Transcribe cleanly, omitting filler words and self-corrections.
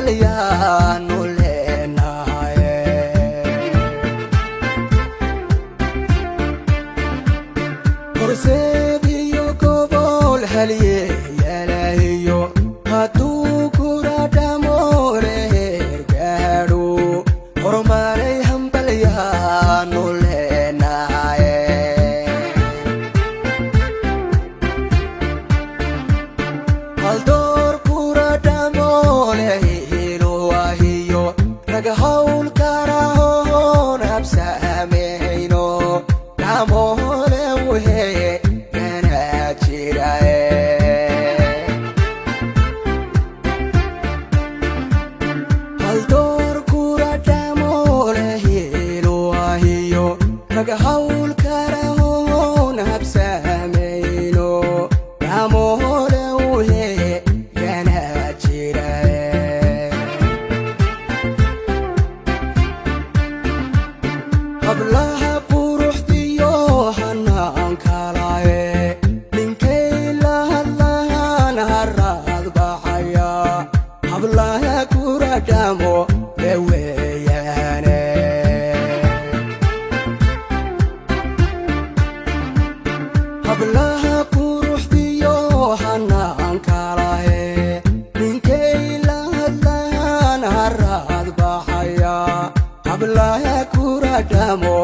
hambalyaanu leenahaye horseediyo gobol halyeeyalahiyo hadduu kula dhamo reer gaadho horumaray hambalyaanu leenahaye haldoor kula dhamo lehilo ahiyo raga hawl karahoon habsaameyno dhamoole weheye kana jiraye haldoor kula dhamo lehilo ahiyo raga hawl karahoon habsaameyno dhamoole weheye kana jiraye hablaha quruxdiyo hannaankalaye ninkay la hadlahaan haraad baxaya hablaha kula dhamo leweeyaane hablaha quruxdiyo hannaankalaye ninkay la hadlahaan haraad baxaya hablaha kula dhamo